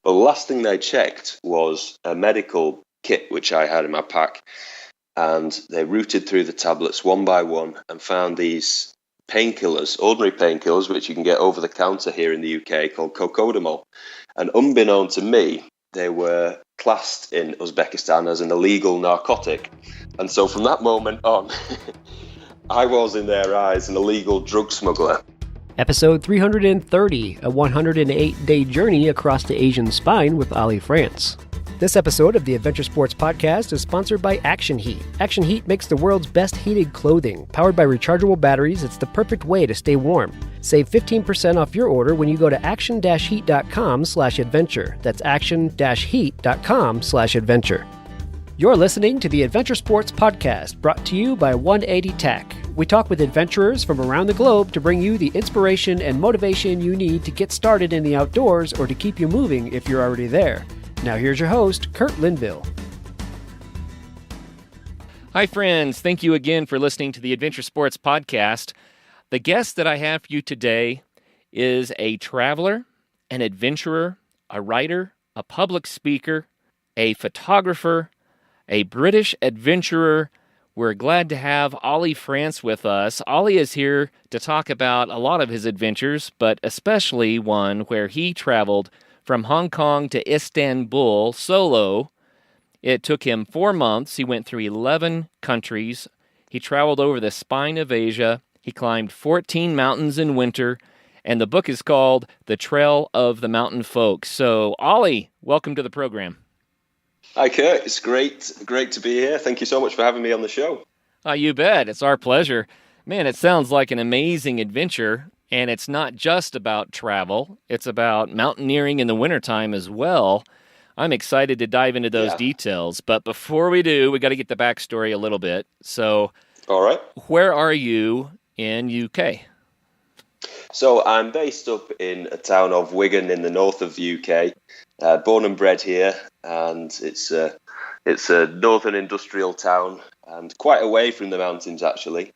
But the last thing they checked was a medical kit, which I had in my pack. And they rooted through the tablets one by one and found these painkillers, ordinary painkillers, which you can get over the counter here in the UK, called cocodamol. And unbeknown to me, they were classed in Uzbekistan as an illegal narcotic. And so from that moment on, I was in their eyes an illegal drug smuggler. Episode 330, a 108-day journey across the Asian spine with Oli France. This episode of the Adventure Sports Podcast is sponsored by Action Heat. Action Heat makes the world's best heated clothing. Powered by rechargeable batteries, it's the perfect way to stay warm. Save 15% off your order when you go to action-heat.com/adventure. That's action-heat.com/adventure. You're listening to the Adventure Sports Podcast, brought to you by 180 Tech. We talk with adventurers from around the globe to bring you the inspiration and motivation you need to get started in the outdoors or to keep you moving if you're already there. Now here's your host, Kurt Linville. Hi friends, thank you again for listening to the Adventure Sports Podcast. The guest that I have for you today is a traveler, an adventurer, a writer, a public speaker, a photographer, a British adventurer. We're glad to have Oli France with us. Oli is here to talk about a lot of his adventures, but especially one where he traveled from Hong Kong to Istanbul solo. It took him 4 months. He went through 11 countries. He traveled over the spine of Asia. He climbed 14 mountains in winter. And the book is called The Trail of the Mountain Folk. So, Oli, welcome to the program. Hi, Kurt. It's great to be here. Thank you so much for having me on the show. You bet. It's our pleasure. Man, it sounds like an amazing adventure. And it's not just about travel. It's about mountaineering in the wintertime as well. I'm excited to dive into those details. But before we do, we got to get the backstory a little bit. So, all right. Where are you in UK? So I'm based up in a town of Wigan in the north of the UK. Born and bred here, and it's a northern industrial town and quite away from the mountains, actually.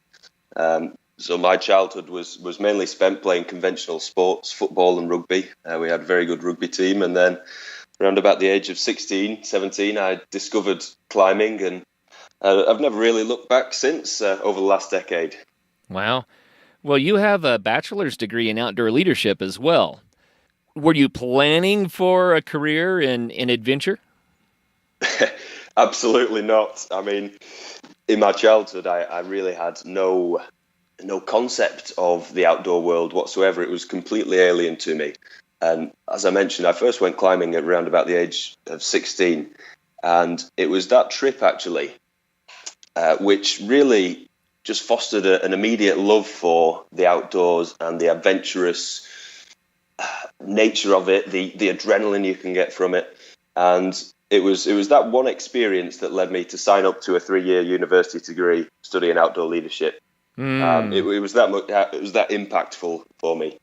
So my childhood was mainly spent playing conventional sports, football and rugby. We had a very good rugby team. And then around about the age of 16, 17, I discovered climbing. And I've never really looked back since over the last decade. Wow. Well, you have a bachelor's degree in outdoor leadership as well. Were you planning for a career in adventure? Absolutely not. I mean, in my childhood, I really had no concept of the outdoor world whatsoever. It was completely alien to me. And as I mentioned, I first went climbing at around about the age of 16. And it was that trip, actually, which really just fostered an immediate love for the outdoors and the adventurous nature of it, the adrenaline you can get from it. And it was that one experience that led me to sign up to a 3-year university degree studying outdoor leadership. It was that impactful for me.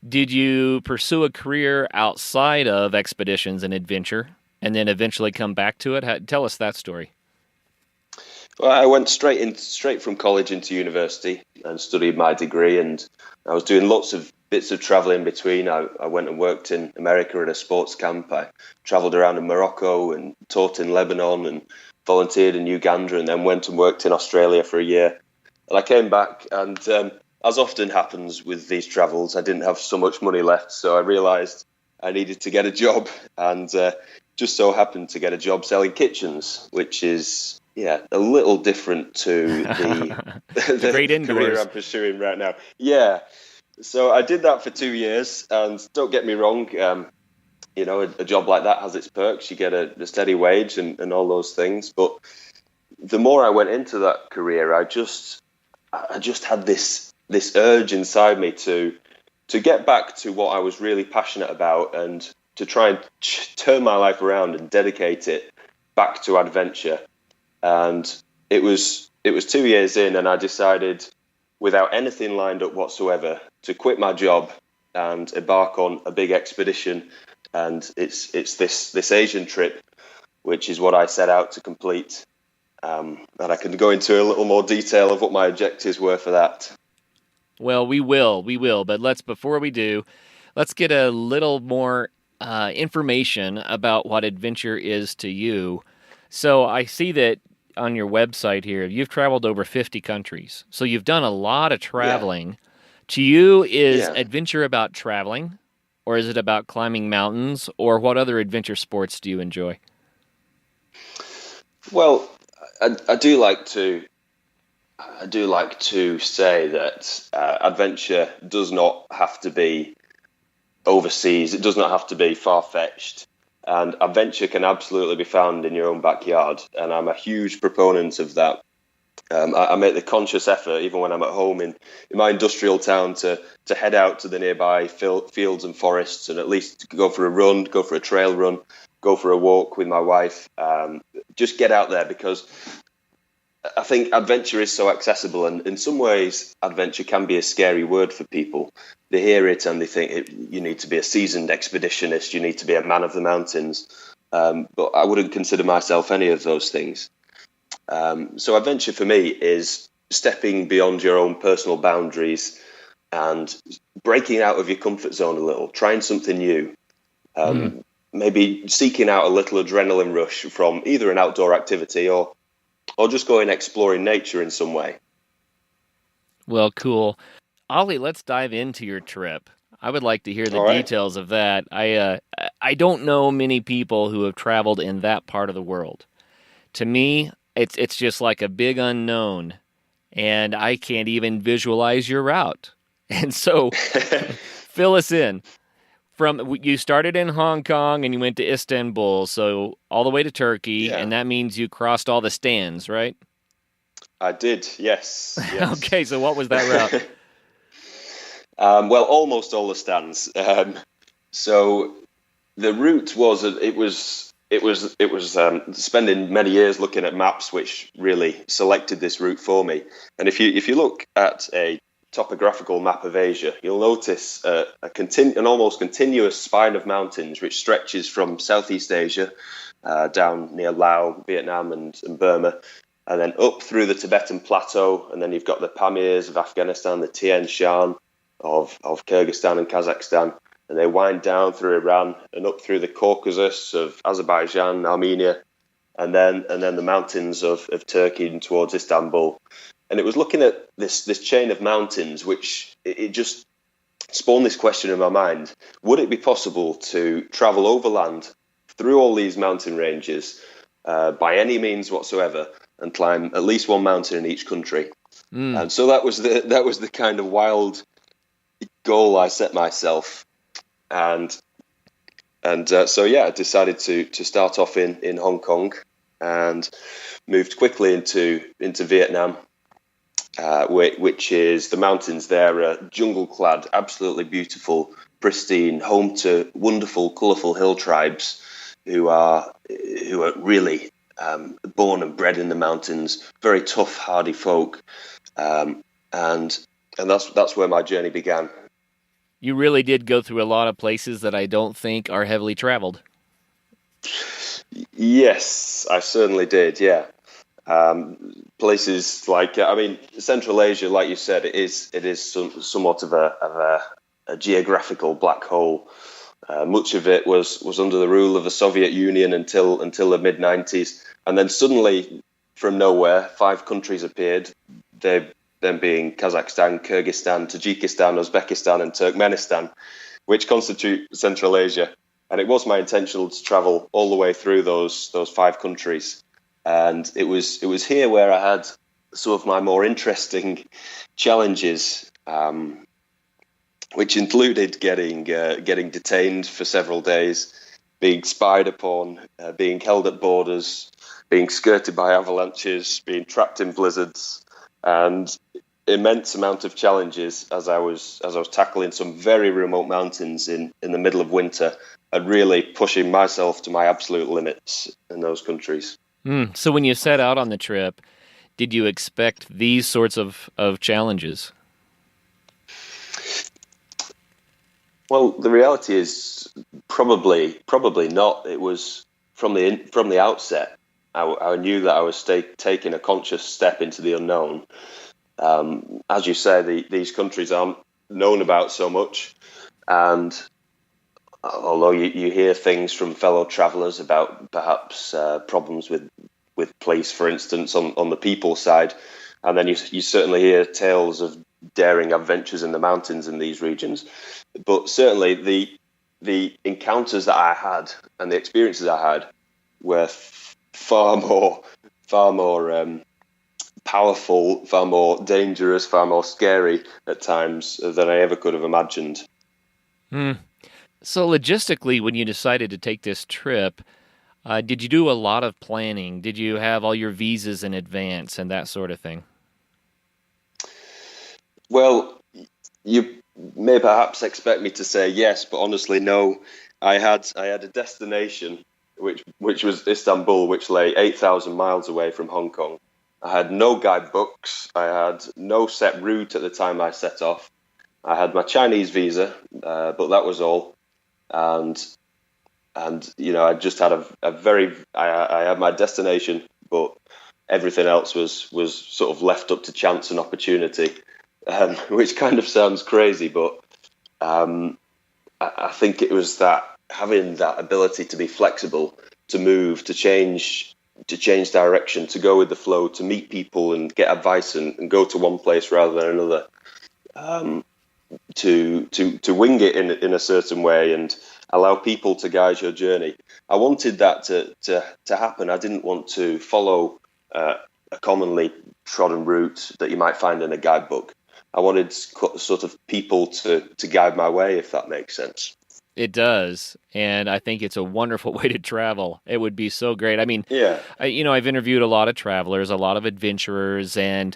Did you pursue a career outside of expeditions and adventure and then eventually come back to it? Tell us that story. Well, I went straight from college into university and studied my degree, and I was doing lots of bits of travel in between. I went and worked in America at a sports camp. I traveled around in Morocco and taught in Lebanon and volunteered in Uganda, and then went and worked in Australia for a year. And I came back, and as often happens with these travels, I didn't have so much money left, so I realised I needed to get a job, and just so happened to get a job selling kitchens, which is a little different to the great career I'm pursuing right now. Yeah, so I did that for 2 years, and don't get me wrong, a job like that has its perks. You get a steady wage and all those things, but the more I went into that career, I just had this urge inside me to get back to what I was really passionate about and to try and turn my life around and dedicate it back to adventure. And it was 2 years in, and I decided, without anything lined up whatsoever, to quit my job and embark on a big expedition. And it's this Asian trip, which is what I set out to complete. And I can go into a little more detail of what my objectives were for that. Well, we will. But before we do, let's get a little more information about what adventure is to you. So I see that on your website here, you've traveled over 50 countries. So you've done a lot of Yeah, traveling. To you, is yeah. adventure about traveling, or is it about climbing mountains, or what other adventure sports do you enjoy? Well, I do like to. I do like to say that adventure does not have to be overseas. It does not have to be far-fetched. And adventure can absolutely be found in your own backyard. And I'm a huge proponent of that. I make the conscious effort, even when I'm at home in my industrial town, to head out to the nearby fields and forests and at least go for a run, go for a trail run, go for a walk with my wife. Just get out there, because I think adventure is so accessible, and in some ways, adventure can be a scary word for people. They hear it and they think you need to be a seasoned expeditionist, you need to be a man of the mountains. But I wouldn't consider myself any of those things. So adventure for me is stepping beyond your own personal boundaries and breaking out of your comfort zone a little, trying something new. Mm. Maybe seeking out a little adrenaline rush from either an outdoor activity or just going exploring nature in some way. Well, cool. Ollie, let's dive into your trip. I would like to hear the All right. details of that. I don't know many people who have traveled in that part of the world. To me, it's just like a big unknown, and I can't even visualize your route. And so, fill us in. From you started in Hong Kong and you went to Istanbul, so all the way to Turkey, Yeah, and that means you crossed all the stands, right? I did. Yes, yes. Okay, so what was that route? Well, almost all the stands. So the route was spending many years looking at maps, which really selected this route for me. And if you look at a topographical map of Asia, you'll notice an almost continuous spine of mountains which stretches from Southeast Asia down near Laos, Vietnam, and Burma, and then up through the Tibetan Plateau, and then you've got the Pamirs of Afghanistan, the Tian Shan of Kyrgyzstan and Kazakhstan, and they wind down through Iran and up through the Caucasus of Azerbaijan, Armenia, and then the mountains of Turkey and towards Istanbul. And it was looking at this chain of mountains, which it just spawned this question in my mind: would it be possible to travel overland through all these mountain ranges by any means whatsoever and climb at least one mountain in each country? Mm. And so that was the kind of wild goal I set myself, and so yeah, I decided to start off in Hong Kong and moved quickly into Vietnam, which is the mountains there are jungle clad, absolutely beautiful, pristine, home to wonderful, colourful hill tribes who are really born and bred in the mountains, very tough, hardy folk, and that's where my journey began. You really did go through a lot of places that I don't think are heavily traveled. Yes, I certainly did. Yeah, places like Central Asia, like you said, it is somewhat of a geographical black hole. Much of it was under the rule of the Soviet Union until the mid-90s, and then suddenly, from nowhere, 5 countries appeared. They them being Kazakhstan, Kyrgyzstan, Tajikistan, Uzbekistan, and Turkmenistan, which constitute Central Asia. And it was my intention to travel all the way through those 5 countries. And it was here where I had some of my more interesting challenges, which included getting detained for several days, being spied upon, being held at borders, being skirted by avalanches, being trapped in blizzards, and immense amount of challenges as I was tackling some very remote mountains in the middle of winter, and really pushing myself to my absolute limits in those countries. So when you set out on the trip, did you expect these sorts of challenges? Well, the reality is probably not. It was from the outset. I knew that I was taking a conscious step into the unknown. As you say, these countries aren't known about so much, and although you hear things from fellow travellers about perhaps problems with police, for instance, on the people side, and then you certainly hear tales of daring adventures in the mountains in these regions. But certainly the encounters that I had and the experiences I had were far more powerful, far more dangerous, far more scary at times than I ever could have imagined. So logistically, when you decided to take this trip, did you do a lot of planning? Did you have all your visas in advance and that sort of thing? Well, you may perhaps expect me to say yes, but honestly, no. I had a destination which was Istanbul, which lay 8,000 miles away from Hong Kong. I had no guidebooks. I had no set route at the time I set off. I had my Chinese visa, but that was all. And I just had I had my destination, but everything else was sort of left up to chance and opportunity, which kind of sounds crazy, but I think it was that having that ability to be flexible, to move, to change direction, to go with the flow, to meet people and get advice and go to one place rather than another, to wing it in a certain way and allow people to guide your journey. I wanted that to happen. I didn't want to follow a commonly trodden route that you might find in a guidebook. I wanted sort of people to guide my way, if that makes sense. It does, and I think it's a wonderful way to travel. It would be so great. I mean, yeah. I've interviewed a lot of travelers, a lot of adventurers, and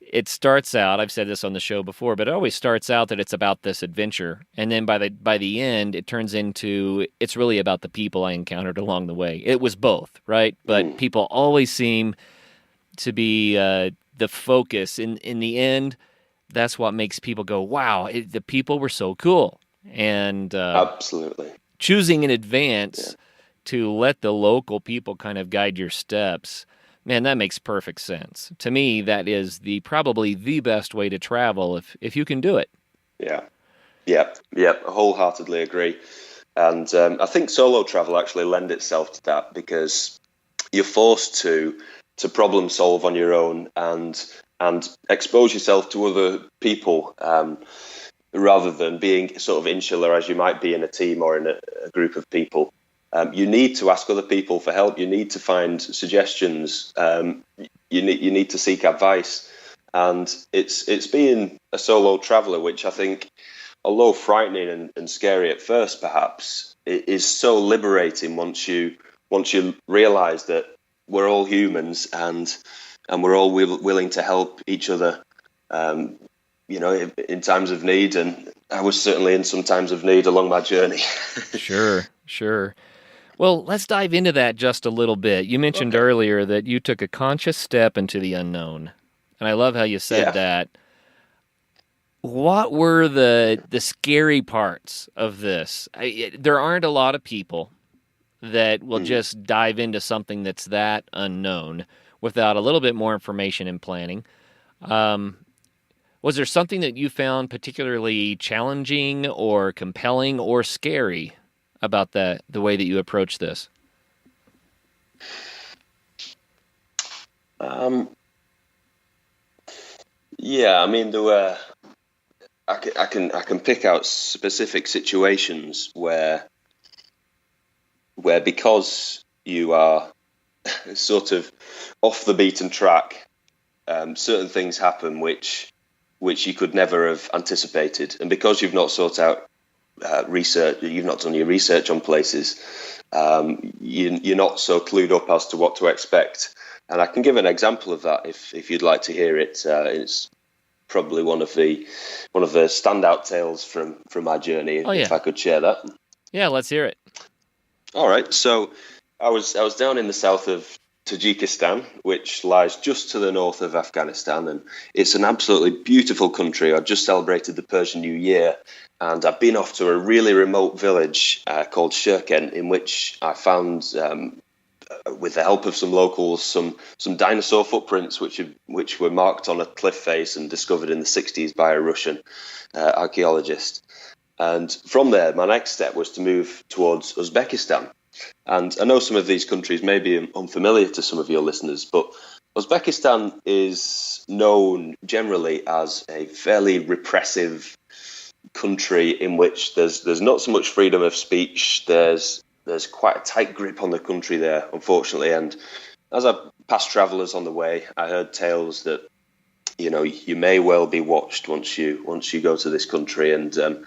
it starts out, I've said this on the show before, but it always starts out that it's about this adventure, and then by the end, it turns into it's really about the people I encountered along the way. It was both, right? But people always seem to be the focus. In the end, that's what makes people go, wow, the people were so cool. And absolutely choosing in advance to let the local people kind of guide your steps, man, that makes perfect sense. To me, that is probably the best way to travel if you can do it. Yeah, I wholeheartedly agree. And I think solo travel actually lends itself to that because you're forced to problem solve on your own and expose yourself to other people, rather than being sort of insular as you might be in a team or in a group of people. You need to ask other people for help. You need to find suggestions. You need to seek advice. And it's being a solo traveller, which I think, although frightening and scary at first, perhaps, it is so liberating once you realise that we're all humans and we're all willing to help each other. In times of need, and I was certainly in some times of need along my journey. Sure. Well, let's dive into that just a little bit. You mentioned earlier that you took a conscious step into the unknown, and I love how you said that. What were the scary parts of this? There aren't a lot of people that will just dive into something that's that unknown without a little bit more information and planning. Was there something that you found particularly challenging or compelling or scary about the way that you approach this? I mean, there were. I can pick out specific situations where because you are sort of off the beaten track, certain things happen which you could never have anticipated. And because you've not sought out research, you've not done your research on places, you're not so clued up as to what to expect. And I can give an example of that if you'd like to hear it. It's probably one of the standout tales from my journey. If I could share that. Yeah, let's hear it. All right. So I was down in the south of Tajikistan, which lies just to the north of Afghanistan, and it's an absolutely beautiful country. I just celebrated the Persian New Year, and I've been off to a really remote village called Shirken, in which I found, with the help of some locals, some dinosaur footprints which were marked on a cliff face and discovered in the 60s by a Russian archaeologist. And from there, my next step was to move towards Uzbekistan. And I know some of these countries may be unfamiliar to some of your listeners, but Uzbekistan is known generally as a fairly repressive country in which there's not so much freedom of speech. There's quite a tight grip on the country there, unfortunately. And as I passed travellers on the way, I heard tales that you may well be watched once you go to this country, and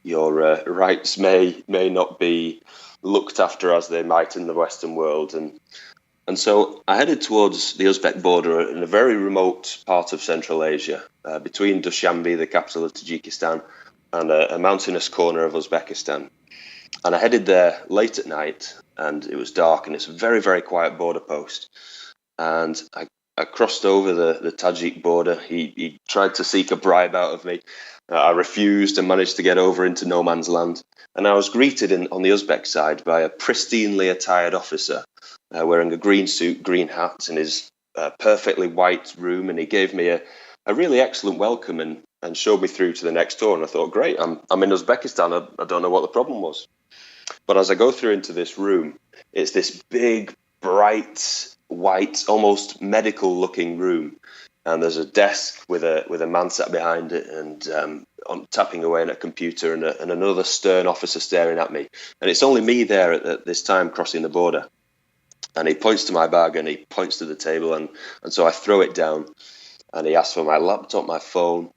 your rights may not be looked after as they might in the Western world. And so I headed towards the Uzbek border in a very remote part of Central Asia, between Dushanbe, the capital of Tajikistan, and a mountainous corner of Uzbekistan. And I headed there late at night, and it was dark, and it's a very, very quiet border post. And I crossed over the Tajik border. He tried to seek a bribe out of me. I refused and managed to get over into no man's land. And I was greeted on the Uzbek side by a pristinely attired officer wearing a green suit, green hat, in his perfectly white room. And he gave me a really excellent welcome and showed me through to the next door. And I thought, great, I'm in Uzbekistan. I don't know what the problem was. But as I go through into this room, it's this big, bright, white, almost medical-looking room. And there's a desk with a man sat behind it and tapping away on a computer, and another stern officer staring at me. And it's only me there at this time crossing the border. And he points to my bag and he points to the table. And so I throw it down, and he asks for my laptop, my phone,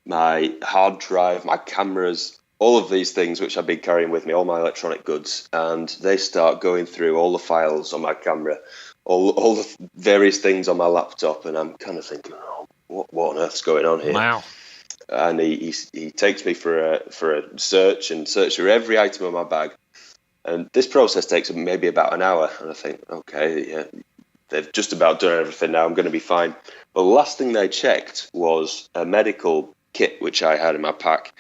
my hard drive, my cameras, all of these things which I've been carrying with me, all my electronic goods. And they start going through all the files on my camera, all the various things on my laptop. And I'm kind of thinking, oh, what on earth's going on here? Wow. And he takes me for a search through every item in my bag. And this process takes maybe about an hour. And I think, okay, yeah, they've just about done everything now. I'm going to be fine. But the last thing they checked was a medical kit, which I had in my pack.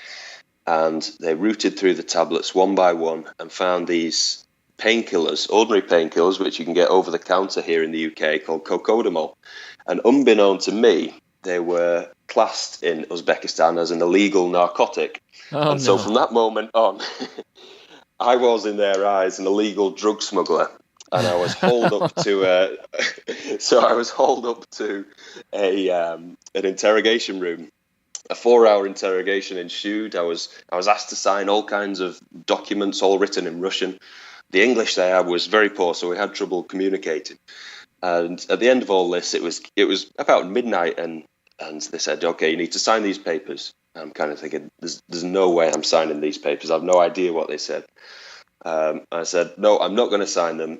And they routed through the tablets one by one and found these painkillers, ordinary painkillers, which you can get over the counter here in the UK, called cocodamol. And unbeknown to me, they were classed in Uzbekistan as an illegal narcotic. Oh, and so from that moment on, I was in their eyes an illegal drug smuggler. And I was hauled up to an interrogation room. A 4-hour interrogation ensued. I was asked to sign all kinds of documents, all written in Russian. The English they had was very poor, so we had trouble communicating. And at the end of all this, it was about midnight, and they said, "Okay, you need to sign these papers." I'm kind of thinking, "There's no way I'm signing these papers. I've no idea what they said." I said, "No, I'm not going to sign them.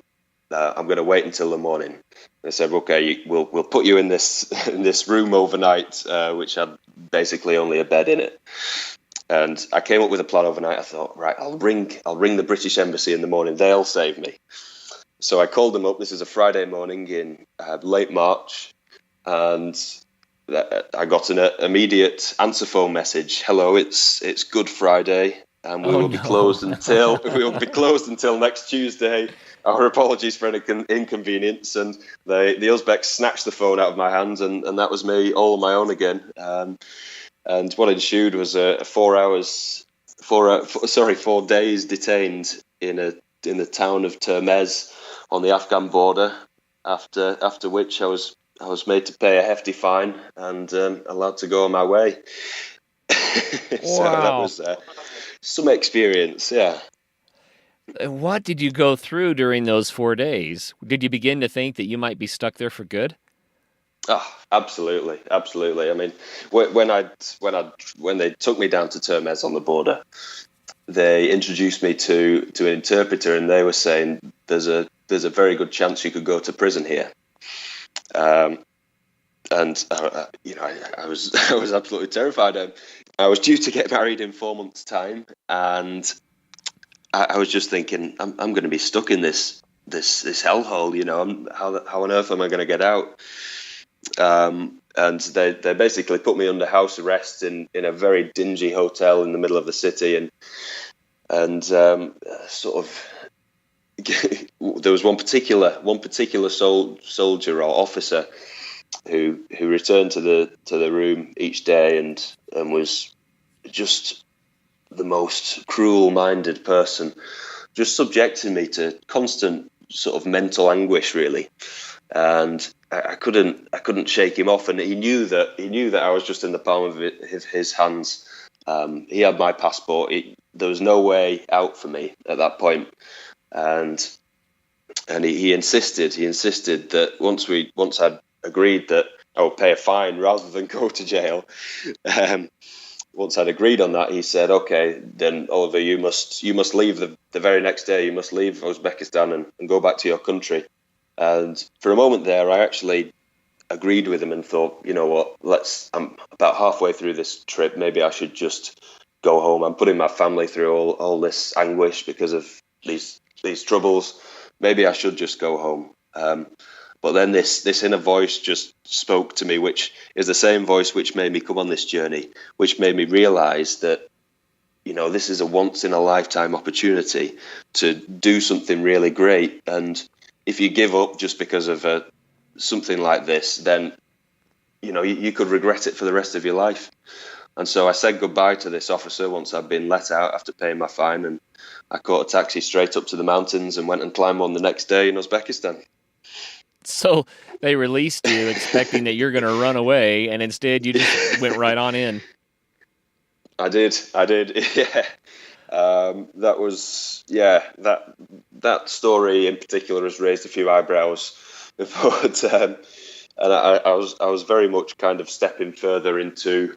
I'm going to wait until the morning." They said, "Okay, we'll put you in this room overnight, which had basically only a bed in it." And I came up with a plan overnight. I thought, right, I'll ring the British Embassy in the morning. They'll save me. So I called them up. This is a Friday morning in late March, and I got an immediate answer phone message. "Hello, it's Good Friday, and we will be closed until next Tuesday. Our apologies for any inconvenience." And the Uzbeks snatched the phone out of my hands, and that was me all on my own again. And what ensued was 4 days detained in the town of Termez on the Afghan border. After which I was made to pay a hefty fine and allowed to go on my way. So that was some experience, yeah. What did you go through during those 4 days? Did you begin to think that you might be stuck there for good? Oh, absolutely. I mean, when they took me down to Termez on the border, they introduced me to an interpreter, and they were saying there's a very good chance you could go to prison here. I was absolutely terrified. I was due to get married in 4 months' time, and I was just thinking, I'm going to be stuck in this hellhole. How on earth am I going to get out? And they basically put me under house arrest in a very dingy hotel in the middle of the city, and sort of there was one particular soldier or officer who returned to the room each day and was just the most cruel-minded person, just subjecting me to constant sort of mental anguish, really. And I couldn't shake him off, and he knew that I was just in the palm of his hands. He had my passport. There was no way out for me at that point, and he insisted that once I'd agreed that I would pay a fine rather than go to jail. Once I'd agreed on that, he said, "Okay, then Oliver, you must leave the very next day. You must leave Uzbekistan and go back to your country." And for a moment there, I actually agreed with him and thought, you know what, I'm about halfway through this trip. Maybe I should just go home. I'm putting my family through all this anguish because of these troubles. Maybe I should just go home. But then this inner voice just spoke to me, which is the same voice which made me come on this journey, which made me realize that, you know, this is a once in a lifetime opportunity to do something really great. And if you give up just because of something like this, then, you know, you could regret it for the rest of your life. And so I said goodbye to this officer once I'd been let out after paying my fine, and I caught a taxi straight up to the mountains and went and climbed one the next day in Uzbekistan. So they released you expecting that you're going to run away, and instead you just went right on in. I did. Yeah. That story in particular has raised a few eyebrows, but and I was very much kind of stepping further into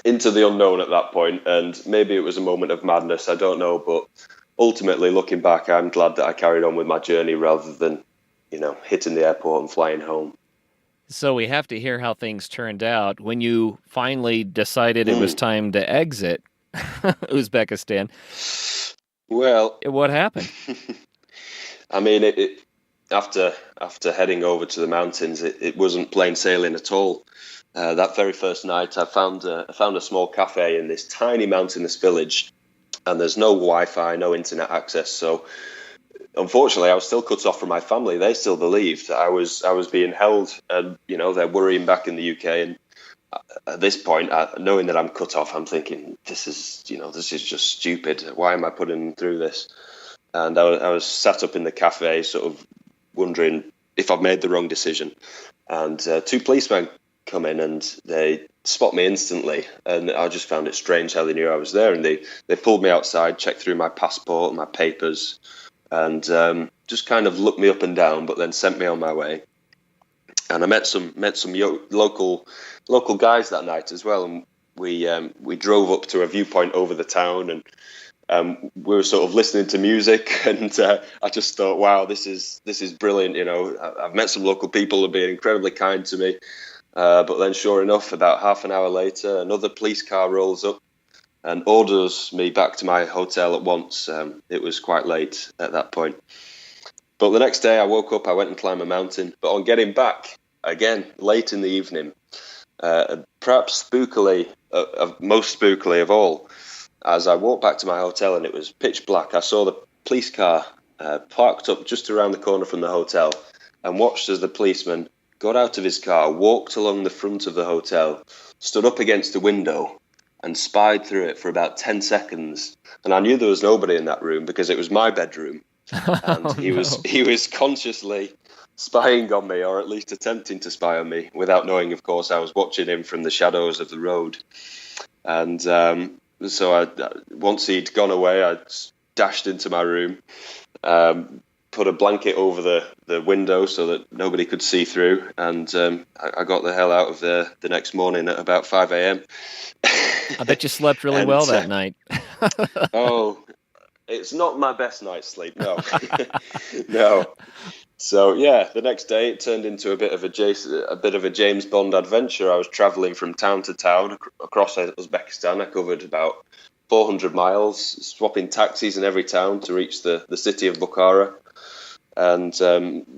the unknown at that point, and maybe it was a moment of madness, I don't know, but ultimately looking back, I'm glad that I carried on with my journey rather than, you know, hitting the airport and flying home. So we have to hear how things turned out when you finally decided it was time to exit Uzbekistan. Well, what happened? I mean, after heading over to the mountains, it wasn't plain sailing at all. That very first night, I found a small cafe in this tiny mountainous village, and there's no Wi-Fi, no internet access. So, unfortunately, I was still cut off from my family. They still believed that I was being held, and, you know, they're worrying back in the UK. And at this point, knowing that I'm cut off, I'm thinking, this is just stupid. Why am I putting them through this? And I was sat up in the cafe, sort of wondering if I've made the wrong decision. And two policemen come in and they spot me instantly, and I just found it strange how they knew I was there. And they pulled me outside, checked through my passport and my papers, and just kind of looked me up and down, but then sent me on my way. And I met some local guys that night as well, and we drove up to a viewpoint over the town, and we were sort of listening to music, and I just thought, wow, this is brilliant. You know, I've met some local people who have been incredibly kind to me. But then, sure enough, about half an hour later, another police car rolls up and orders me back to my hotel at once. It was quite late at that point. But the next day I woke up, I went and climbed a mountain. But on getting back, again, late in the evening, perhaps spookily, most spookily of all, as I walked back to my hotel and it was pitch black, I saw the police car parked up just around the corner from the hotel, and watched as the policeman got out of his car, walked along the front of the hotel, stood up against the window, and spied through it for about 10 seconds. And I knew there was nobody in that room because it was my bedroom. And he was consciously spying on me, or at least attempting to spy on me, without knowing, of course, I was watching him from the shadows of the road. And so once he'd gone away, I dashed into my room, put a blanket over the window so that nobody could see through, and I got the hell out of there the next morning at about 5 a.m. I bet you slept really well that night. Oh, it's not my best night's sleep, no. No. So yeah, the next day it turned into a bit of a James Bond adventure. I was traveling from town to town across Uzbekistan. I covered about 400 miles, swapping taxis in every town to reach the city of Bukhara, and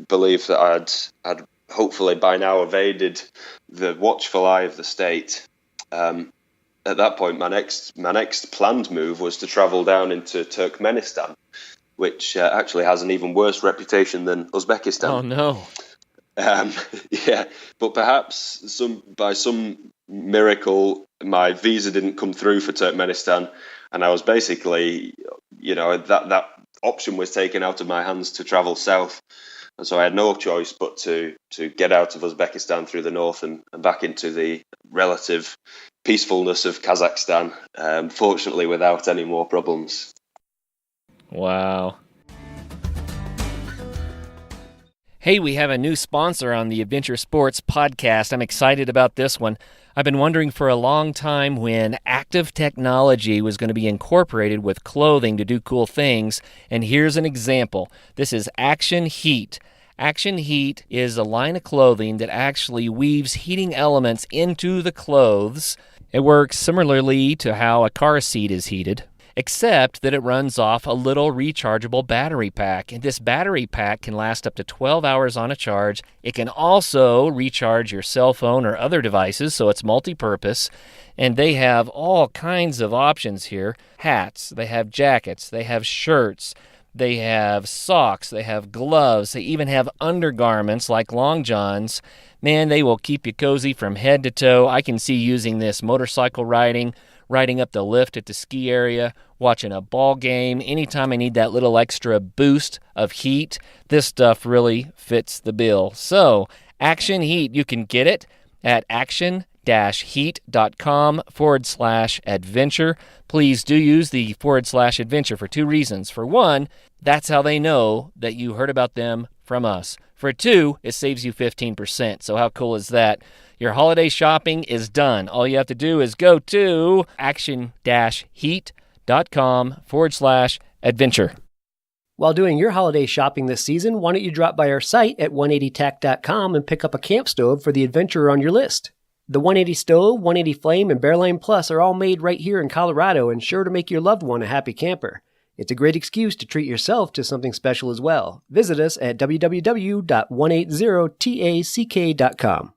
believe that I'd hopefully by now evaded the watchful eye of the state. At that point, my next planned move was to travel down into Turkmenistan, which actually has an even worse reputation than Uzbekistan. Oh no! Yeah, but perhaps by some miracle, my visa didn't come through for Turkmenistan, And I was basically, that option was taken out of my hands to travel south. And so I had no choice but to get out of Uzbekistan through the north and back into the relative peacefulness of Kazakhstan, fortunately without any more problems. Wow. Hey, we have a new sponsor on the Adventure Sports podcast. I'm excited about this one. I've been wondering for a long time when active technology was going to be incorporated with clothing to do cool things, and here's an example. This is Action Heat. Action Heat is a line of clothing that actually weaves heating elements into the clothes. It works similarly to how a car seat is heated, except that it runs off a little rechargeable battery pack. And this battery pack can last up to 12 hours on a charge. It can also recharge your cell phone or other devices, so it's multi-purpose. And they have all kinds of options here. Hats, they have jackets, they have shirts, they have socks, they have gloves, they even have undergarments like long johns. Man, they will keep you cozy from head to toe. I can see using this motorcycle riding up the lift at the ski area, watching a ball game. Anytime I need that little extra boost of heat, this stuff really fits the bill. So, Action Heat, you can get it at action-heat.com/adventure. Please do use the /adventure for two reasons. For one, that's how they know that you heard about them from us. For two, it saves you 15%. So how cool is that? Your holiday shopping is done. All you have to do is go to action-heat.com/adventure. While doing your holiday shopping this season, why don't you drop by our site at 180tac.com and pick up a camp stove for the adventurer on your list. The 180 Stove, 180 Flame, and Bearline Plus are all made right here in Colorado and sure to make your loved one a happy camper. It's a great excuse to treat yourself to something special as well. Visit us at www.180tack.com.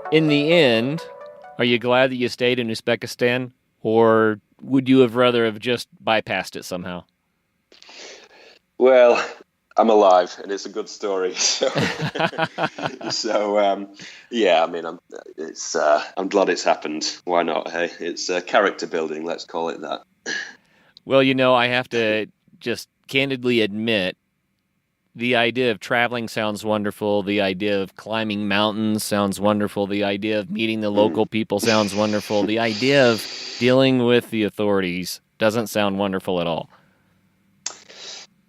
In the end, are you glad that you stayed in Uzbekistan, or would you have rather have just bypassed it somehow? Well, I'm alive, and it's a good story. So, yeah. I mean, I'm glad it's happened. Why not? Hey, it's character building. Let's call it that. Well, I have to just candidly admit, the idea of traveling sounds wonderful. The idea of climbing mountains sounds wonderful. The idea of meeting the local people sounds wonderful. The idea of dealing with the authorities doesn't sound wonderful at all.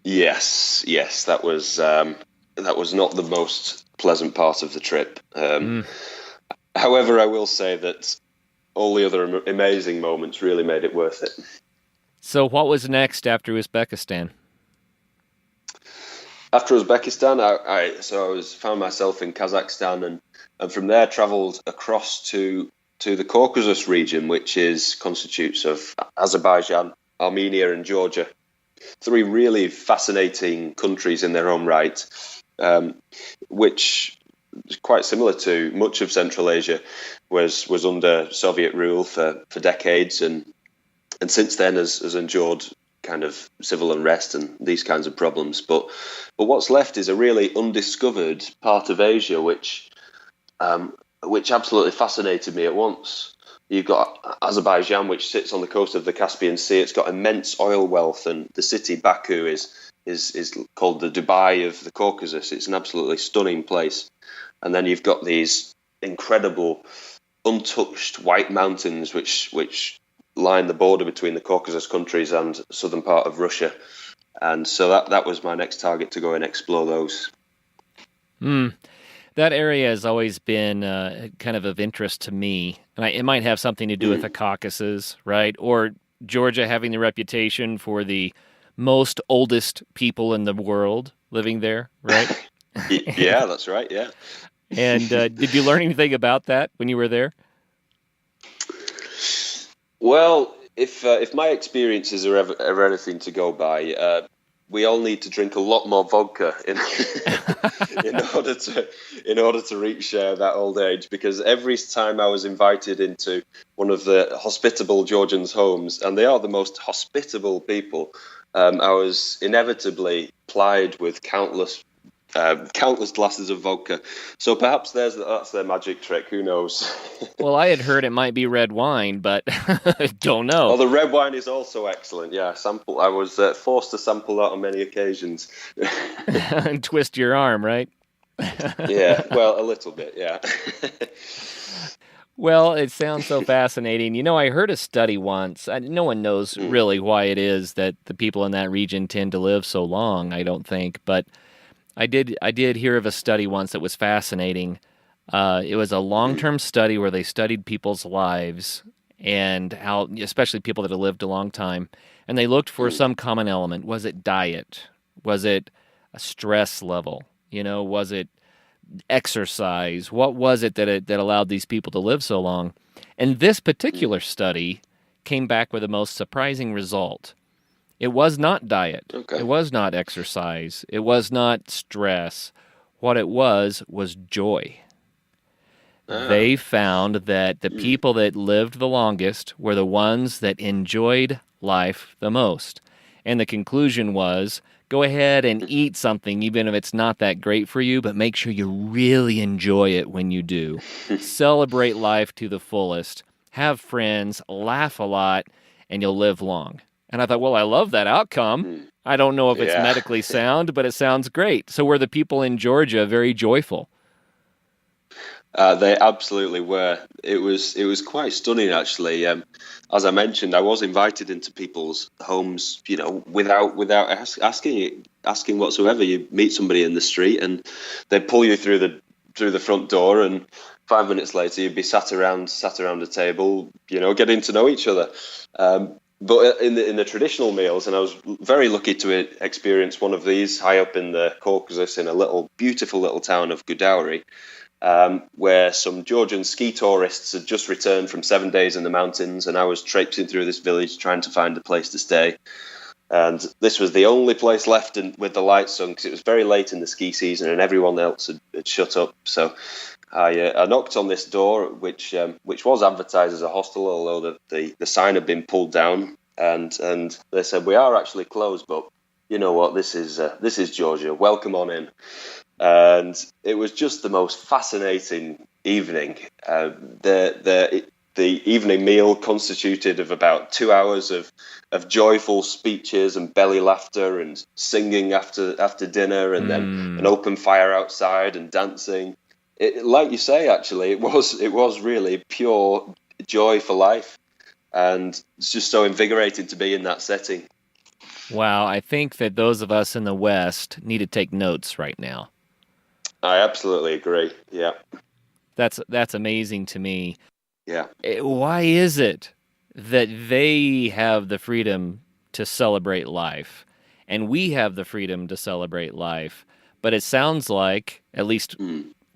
Yes, that was not the most pleasant part of the trip. However, I will say that all the other amazing moments really made it worth it. So what was next after Uzbekistan? After Uzbekistan, I found myself in Kazakhstan, and from there travelled across to the Caucasus region, which constitutes of Azerbaijan, Armenia, and Georgia. Three really fascinating countries in their own right, which is quite similar to much of Central Asia, was under Soviet rule for decades, and since then has endured kind of civil unrest and these kinds of problems. But what's left is a really undiscovered part of Asia, which absolutely fascinated me at once. You've got Azerbaijan, which sits on the coast of the Caspian Sea. It's got immense oil wealth, and the city Baku is called the Dubai of the Caucasus. It's an absolutely stunning place. And then you've got these incredible, untouched white mountains, which line the border between the Caucasus countries and southern part of Russia. And so that was my next target, to go and explore those. That area has always been kind of interest to me. And it might have something to do with the Caucasus, right? Or Georgia having the reputation for the most oldest people in the world living there, right? Yeah, that's right, yeah. And did you learn anything about that when you were there? Well, if my experiences are ever anything to go by, we all need to drink a lot more vodka in order to reach that old age. Because every time I was invited into one of the hospitable Georgians' homes, and they are the most hospitable people, I was inevitably plied with countless glasses of vodka. So perhaps that's their magic trick. Who knows? Well, I had heard it might be red wine, but don't know. Oh, the red wine is also excellent. Yeah, sample. I was forced to sample that on many occasions. And twist your arm, right? Yeah, well, a little bit, yeah. Well, it sounds so fascinating. You know, I heard a study once. No one knows really why it is that the people in that region tend to live so long, I don't think. But I did hear of a study once that was fascinating. It was a long-term study where they studied people's lives and how, especially people that have lived a long time, and they looked for some common element. Was it diet? Was it a stress level? You know, was it exercise? What was it that allowed these people to live so long? And this particular study came back with the most surprising result. It was not diet. Okay. It was not exercise. It was not stress. What it was joy. They found that the people that lived the longest were the ones that enjoyed life the most. And the conclusion was, go ahead and eat something, even if it's not that great for you, but make sure you really enjoy it when you do. Celebrate life to the fullest. Have friends, laugh a lot, and you'll live long. And I thought, well, I love that outcome. I don't know if it's medically sound, but it sounds great. So were the people in Georgia very joyful? They absolutely were. It was quite stunning, actually. As I mentioned, I was invited into people's homes, you know, without asking whatsoever. You meet somebody in the street, and they pull you through the front door, and 5 minutes later, you'd be sat around a table, you know, getting to know each other. But in the traditional meals, and I was very lucky to experience one of these high up in the Caucasus in a beautiful little town of Gudaury. Where some Georgian ski tourists had just returned from 7 days in the mountains, and I was traipsing through this village trying to find a place to stay. And this was the only place left with the lights on, because it was very late in the ski season and everyone else had shut up. So I knocked on this door, which was advertised as a hostel, although the sign had been pulled down. And they said, we are actually closed, but you know what? This is Georgia. Welcome on in. And it was just the most fascinating evening. The evening meal constituted of about 2 hours of joyful speeches and belly laughter and singing after dinner, and then an open fire outside and dancing. Like you say, actually, it was really pure joy for life, and it's just so invigorating to be in that setting. Wow, I think that those of us in the West need to take notes right now. I absolutely agree. Yeah. That's amazing to me. Yeah. Why is it that they have the freedom to celebrate life and we have the freedom to celebrate life? But it sounds like, at least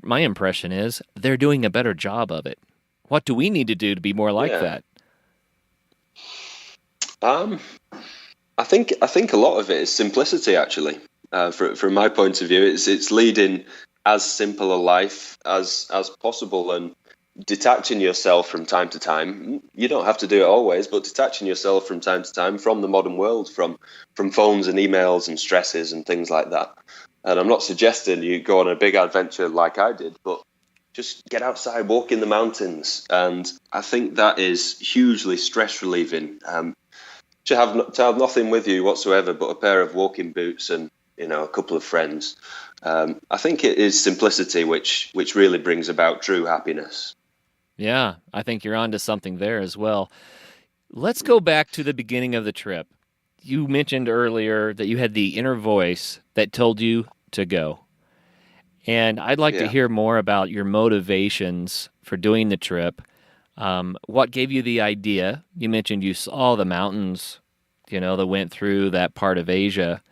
my impression is, they're doing a better job of it. What do we need to do to be more like that? I think a lot of it is simplicity, actually. From my point of view, it's leading as simple a life as possible, and detaching yourself from time to time. You don't have to do it always, but detaching yourself from time to time from the modern world, from phones and emails and stresses and things like that. And I'm not suggesting you go on a big adventure like I did, but just get outside, walk in the mountains. And I think that is hugely stress relieving. To have nothing with you whatsoever but a pair of walking boots and, you know, a couple of friends. I think it is simplicity which really brings about true happiness. Yeah, I think you're onto something there as well. Let's go back to the beginning of the trip. You mentioned earlier that you had the inner voice that told you to go. And I'd like to hear more about your motivations for doing the trip. What gave you the idea? You mentioned you saw the mountains, you know, that went through that part of Asia.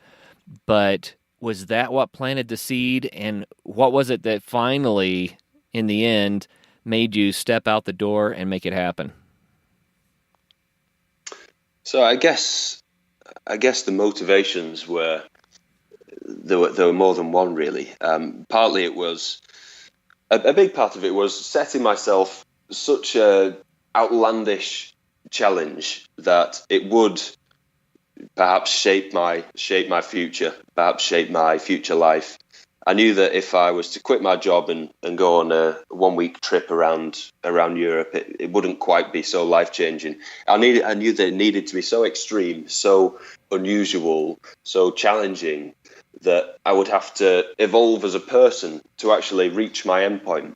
But was that what planted the seed? And what was it that finally, in the end, made you step out the door and make it happen? So I guess I guess the motivations were there were more than one, really. Partly it was a big part of it was setting myself such a outlandish challenge that it would perhaps shape my future, perhaps shape my future life. I knew that if I was to quit my job and go on a 1 week trip around Europe, it wouldn't quite be so life changing. I knew that it needed to be so extreme, so unusual, so challenging that I would have to evolve as a person to actually reach my endpoint.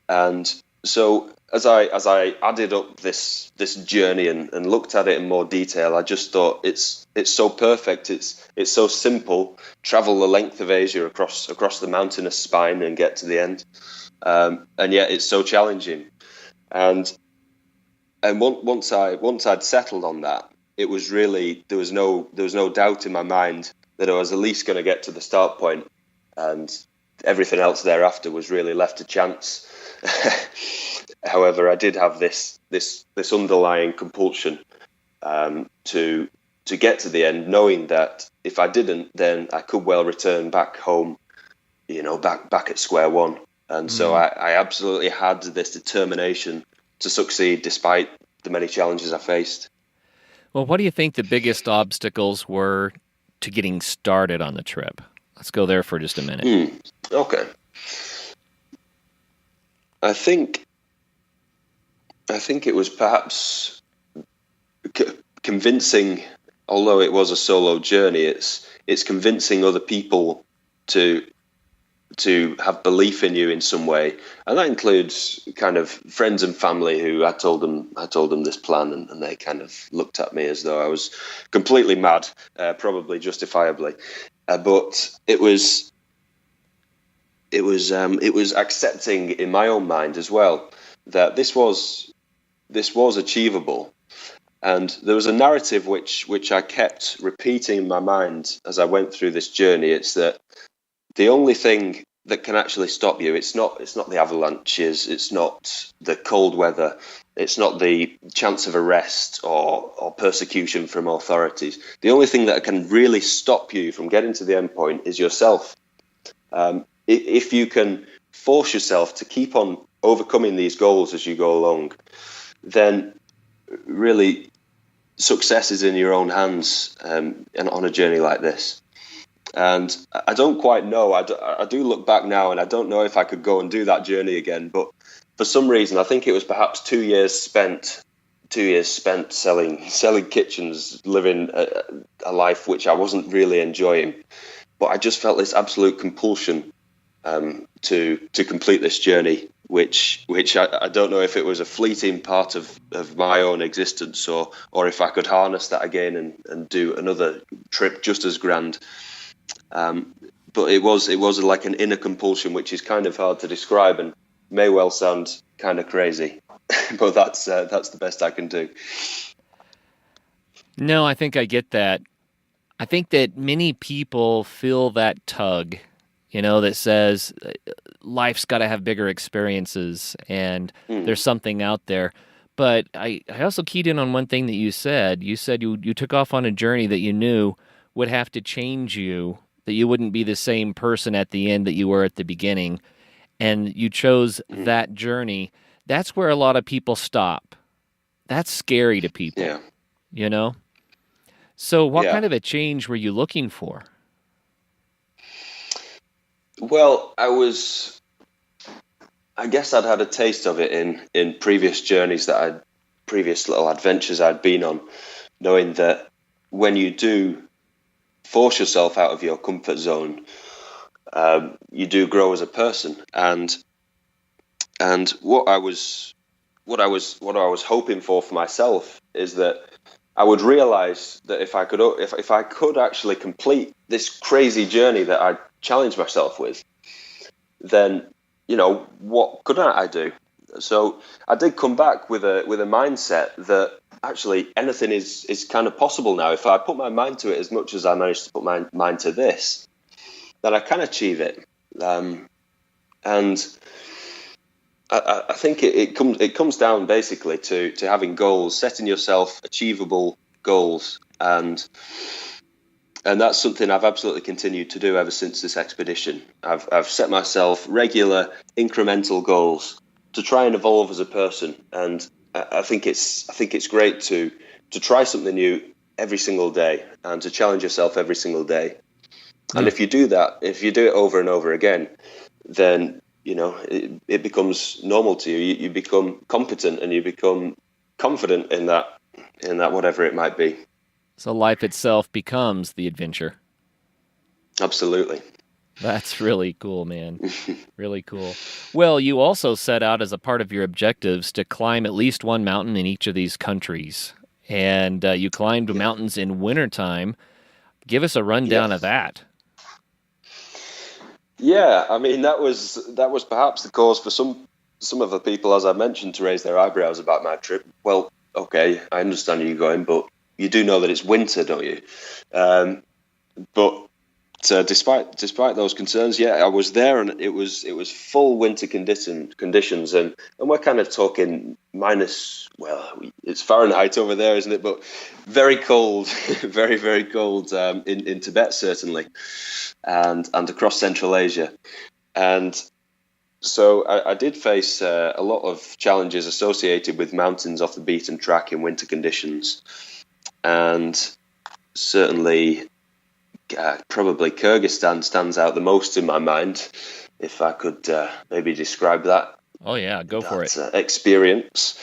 And so as I added up this journey and looked at it in more detail, I just thought it's so perfect. It's so simple. Travel the length of Asia across the mountainous spine and get to the end, and yet it's so challenging. And once I'd settled on that, it was really there was no doubt in my mind that I was at least going to get to the start point, and everything else thereafter was really left to chance. However, I did have this underlying compulsion to get to the end, knowing that if I didn't, then I could well return back home, back at square one. And so I absolutely had this determination to succeed despite the many challenges I faced. Well, what do you think the biggest obstacles were to getting started on the trip? Let's go there for just a minute. Okay. I think it was perhaps convincing, although it was a solo journey, it's convincing other people to have belief in you in some way, and that includes kind of friends and family who I told them this plan, and they kind of looked at me as though I was completely mad, probably justifiably, but it was accepting in my own mind as well that this was achievable. And there was a narrative which I kept repeating in my mind as I went through this journey. It's that the only thing that can actually stop you, it's not the avalanches, it's not the cold weather, it's not the chance of arrest or persecution from authorities. The only thing that can really stop you from getting to the end point is yourself. If you can force yourself to keep on overcoming these goals as you go along, then really success is in your own hands, and on a journey like this. And I don't quite know. I do look back now, and I don't know if I could go and do that journey again. But for some reason, I think it was perhaps 2 years spent selling kitchens, living a life which I wasn't really enjoying. But I just felt this absolute compulsion to complete this journey, which I don't know if it was a fleeting part of my own existence, or if I could harness that again and do another trip just as grand. But it was like an inner compulsion, which is kind of hard to describe and may well sound kind of crazy, but that's the best I can do. No, I think I get that. I think that many people feel that tug, that says life's got to have bigger experiences and there's something out there. But I also keyed in on one thing that you said. You said you took off on a journey that you knew would have to change you, that you wouldn't be the same person at the end that you were at the beginning. And you chose that journey. That's where a lot of people stop. That's scary to people, So what kind of a change were you looking for? Well, I guess I'd had a taste of it in previous journeys previous little adventures I'd been on, knowing that when you do force yourself out of your comfort zone, you do grow as a person. And what I was hoping for myself is that I would realize that if I could actually complete this crazy journey that I challenged myself with, then what could I do? So I did come back with a mindset that actually anything is kind of possible now. If I put my mind to it as much as I managed to put my mind to this, then I can achieve it. And I think it comes down basically to having goals, setting yourself achievable goals, And that's something I've absolutely continued to do ever since this expedition. I've set myself regular incremental goals to try and evolve as a person, and I think it's great to try something new every single day and to challenge yourself every single day. And if you do that, if you do it over and over again, then it becomes normal to you. You become competent and you become confident in that whatever it might be. So life itself becomes the adventure. Absolutely. That's really cool, man. Really cool. Well, you also set out as a part of your objectives to climb at least one mountain in each of these countries. And you climbed mountains in wintertime. Give us a rundown of that. Yeah, I mean, that was perhaps the cause for some of the people, as I mentioned, to raise their eyebrows about my trip. Well, okay, I understand you going, but you do know that it's winter, don't you? But despite those concerns, I was there, and it was full winter conditions, and we're kind of talking minus. Well, it's Fahrenheit over there, isn't it? But very cold, very very cold in Tibet certainly, and across Central Asia, and. So I did face a lot of challenges associated with mountains off the beaten track in winter conditions. And certainly, probably Kyrgyzstan stands out the most in my mind, if I could maybe describe that. Oh, yeah, go for it. Experience.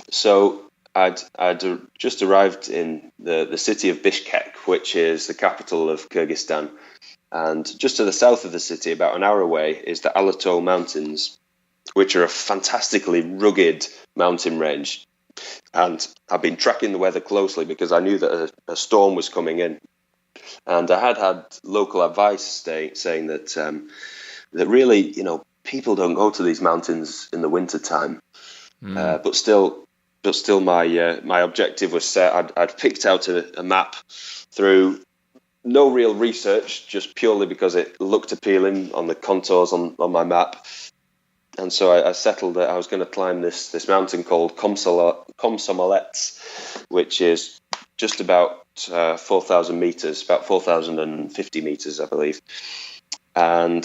So I'd just arrived in the city of Bishkek, which is the capital of Kyrgyzstan. And just to the south of the city, about an hour away, is the Alatoy Mountains, which are a fantastically rugged mountain range. And I've been tracking the weather closely because I knew that a storm was coming in. And I had local advice saying that really, people don't go to these mountains in the winter time. But still, my objective was set. I'd picked out a map through no real research, just purely because it looked appealing on the contours on my map. And so I settled that I was going to climb this mountain called Komsomolets, which is just about 4,000 meters, about 4,050 meters, I believe. And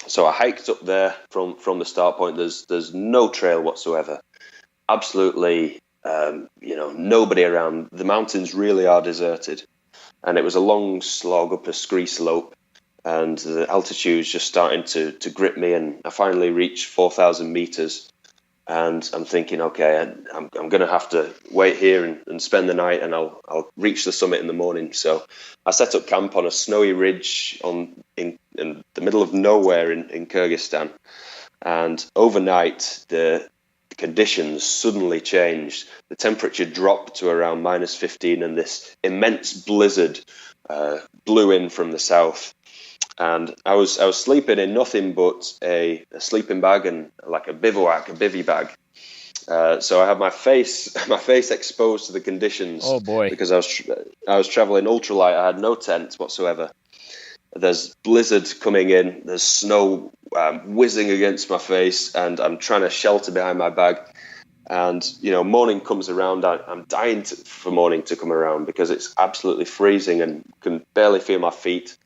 so I hiked up there from the start point. There's no trail whatsoever. Absolutely, nobody around. The mountains really are deserted. And it was a long slog up a scree slope, and the altitude was just starting to grip me, and I finally reached 4,000 meters, and I'm thinking, okay, I'm going to have to wait here and spend the night, and I'll reach the summit in the morning. So I set up camp on a snowy ridge in the middle of nowhere in Kyrgyzstan, and overnight the conditions suddenly changed. The temperature dropped to around minus 15, and this immense blizzard blew in from the south. And I was sleeping in nothing but a sleeping bag and like a bivvy bag. So I had my face exposed to the conditions. Oh boy! Because I was traveling ultralight. I had no tent whatsoever. There's blizzard coming in. There's snow whizzing against my face, and I'm trying to shelter behind my bag. And morning comes around. I'm dying for morning to come around because it's absolutely freezing and can barely feel my feet.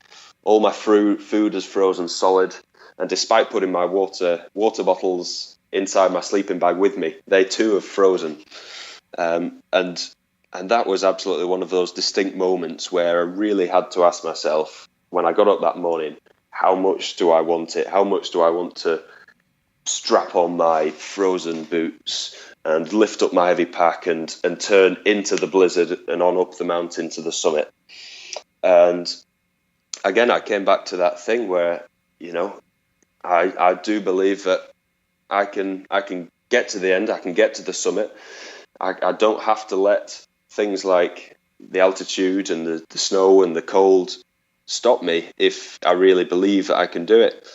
All my food is frozen solid, and despite putting my water bottles inside my sleeping bag with me, they too have frozen. And that was absolutely one of those distinct moments where I really had to ask myself, when I got up that morning, how much do I want it? How much do I want to strap on my frozen boots and lift up my heavy pack and turn into the blizzard and on up the mountain to the summit? And again, I came back to that thing where, I do believe that I can get to the end. I can get to the summit. I don't have to let things like the altitude and the snow and the cold stop me if I really believe that I can do it.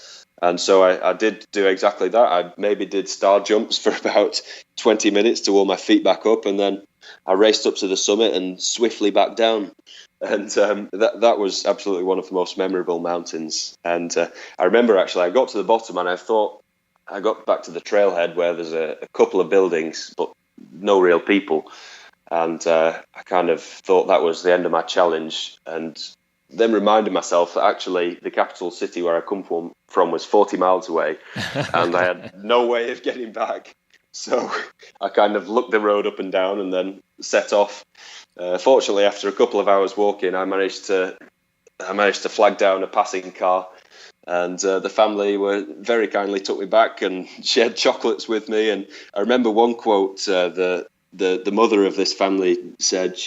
And so I did do exactly that. I maybe did star jumps for about 20 minutes to warm my feet back up, and then I raced up to the summit and swiftly back down. And that was absolutely one of the most memorable mountains. And I remember actually I got to the bottom and I thought, I got back to the trailhead where there's a couple of buildings, but no real people. And I kind of thought that was the end of my challenge, and then reminded myself that actually the capital city where I come from was 40 miles away, and I had no way of getting back. So I kind of looked the road up and down and then set off. Fortunately, after a couple of hours walking, I managed to flag down a passing car, and the family were very kindly took me back and shared chocolates with me. And I remember one quote, the mother of this family said,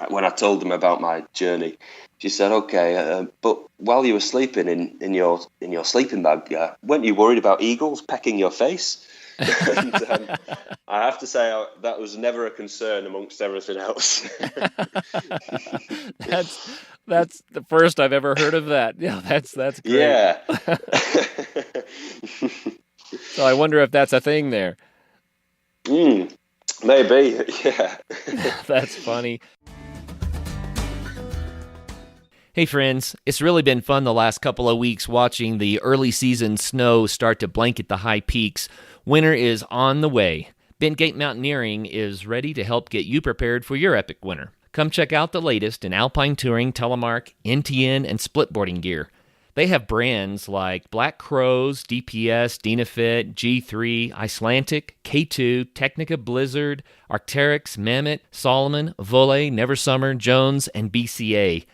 when I told them about my journey, she said, "Okay, but while you were sleeping in your sleeping bag, weren't you worried about eagles pecking your face?" And, I have to say that was never a concern amongst everything else. That's the first I've ever heard of that. Yeah, that's great. Yeah. So I wonder if that's a thing there. Maybe, yeah. That's funny. Hey friends, it's really been fun the last couple of weeks watching the early season snow start to blanket the high peaks. Winter is on the way. Bendgate Mountaineering is ready to help get you prepared for your epic winter. Come check out the latest in alpine touring, telemark, NTN, and splitboarding gear. They have brands like Black Crows, DPS, Dynafit, G3, Icelantic, K2, Technica Blizzard, Arc'teryx, Mammoth, Solomon, Volley, Neversummer, Jones, and BCA.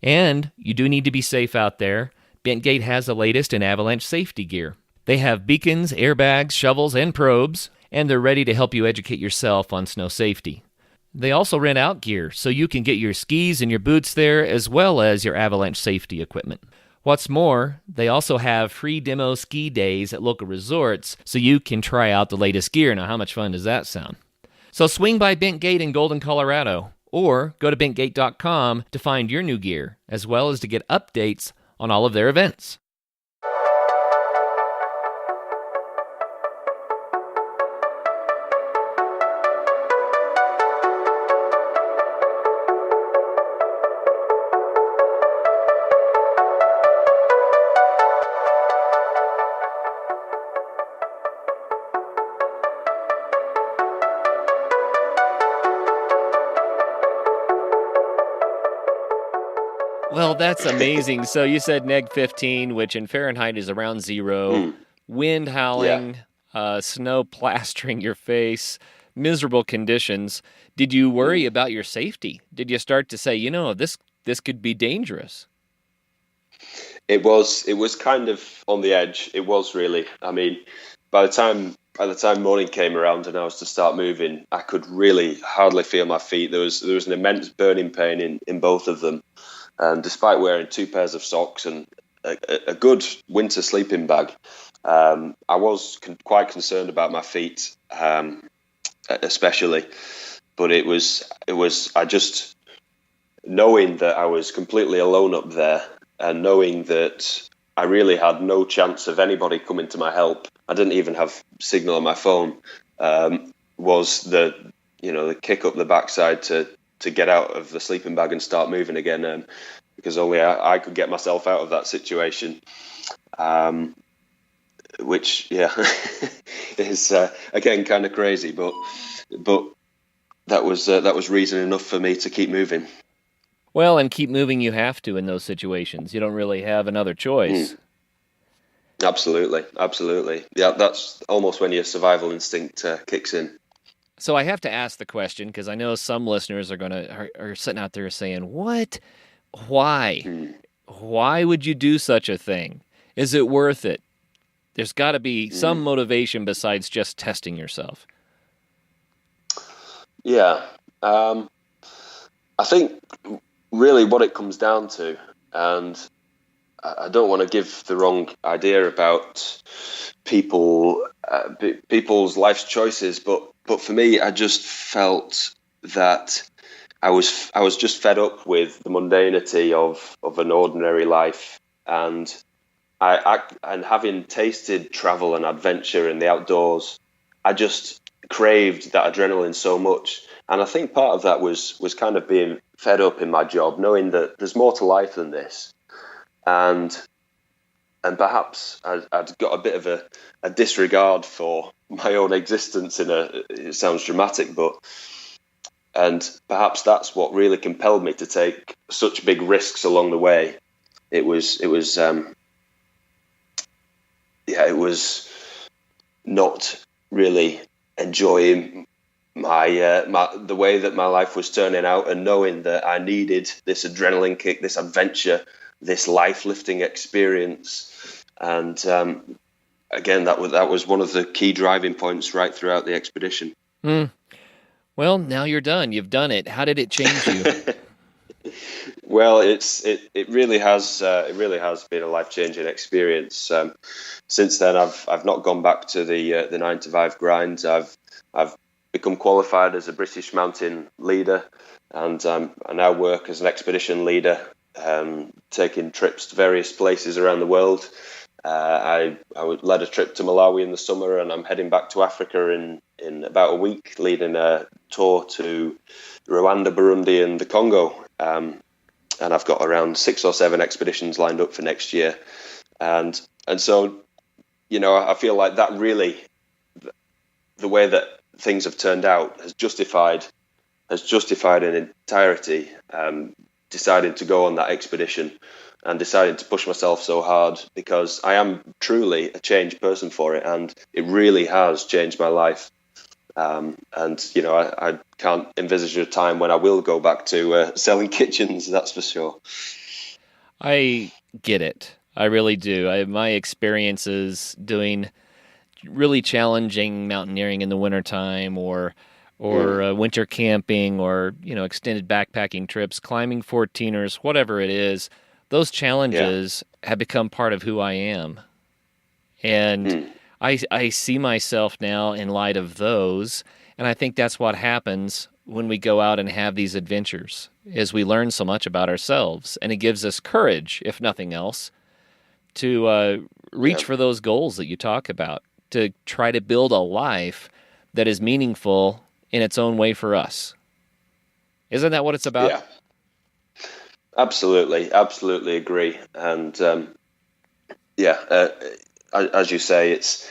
And you do need to be safe out there. Bentgate has the latest in avalanche safety gear. They have beacons, airbags, shovels, and probes, and they're ready to help you educate yourself on snow safety. They also rent out gear, so you can get your skis and your boots there, as well as your avalanche safety equipment. What's more, they also have free demo ski days at local resorts, so you can try out the latest gear. Now, how much fun does that sound? So swing by Bentgate in Golden, Colorado, or go to bentgate.com to find your new gear, as well as to get updates on all of their events. Well, that's amazing. So you said neg 15, which in Fahrenheit is around 0, wind howling, snow plastering your face, miserable conditions. Did you worry about your safety? Did you start to say, this could be dangerous? It was kind of on the edge. It was really. I mean, by the time morning came around and I was to start moving, I could really hardly feel my feet. There was an immense burning pain in both of them. And despite wearing 2 pairs of socks and a good winter sleeping bag, I was quite concerned about my feet, especially. But it was I just, knowing that I was completely alone up there and knowing that I really had no chance of anybody coming to my help. I didn't even have signal on my phone. Was the kick up the backside to get out of the sleeping bag and start moving again, because only I could get myself out of that situation, which is again kind of crazy, but that was reason enough for me to keep moving. Well, and keep moving you have to in those situations. You don't really have another choice. Absolutely. Yeah, that's almost when your survival instinct kicks in. So I have to ask the question, because I know some listeners are sitting out there saying, "What? Why? Why would you do such a thing? Is it worth it?" There's got to be some motivation besides just testing yourself. Yeah, I think really what it comes down to, and I don't want to give the wrong idea about people's life's choices, but for me, I just felt that I was just fed up with the mundanity of an ordinary life, and and having tasted travel and adventure in the outdoors, I just craved that adrenaline so much. And I think part of that was kind of being fed up in my job, knowing that there's more to life than this. And perhaps I'd got a bit of a disregard for my own existence it sounds dramatic, but And perhaps that's what really compelled me to take such big risks along the way. It was not really enjoying the way that my life was turning out, and knowing that I needed this adrenaline kick, this adventure, this life-lifting experience. And again, that was one of the key driving points right throughout the expedition. Well, now you're done. You've done it. How did it change you? Well, it really has been a life-changing experience. Since then, I've not gone back to the 9 to 5 grind. I've become qualified as a British mountain leader, and I now work as an expedition leader, taking trips to various places around the world. I led a trip to Malawi in the summer, and I'm heading back to Africa in about a week, leading a tour to Rwanda, Burundi, and the Congo. And I've got around 6 or 7 expeditions lined up for next year. And so, I feel like that really, the way that things have turned out has justified in entirety deciding to go on that expedition and deciding to push myself so hard, because I am truly a changed person for it, and it really has changed my life. I can't envisage a time when I will go back to selling kitchens, that's for sure. I get it. I really do. My experiences doing really challenging mountaineering in the wintertime or winter camping or, extended backpacking trips, climbing 14ers, whatever it is, those challenges have become part of who I am. And I see myself now in light of those, and I think that's what happens when we go out and have these adventures, is we learn so much about ourselves, and it gives us courage, if nothing else, to reach for those goals that you talk about, to try to build a life that is meaningful in its own way for us. Isn't that what it's about? Yeah, absolutely agree. And as you say, it's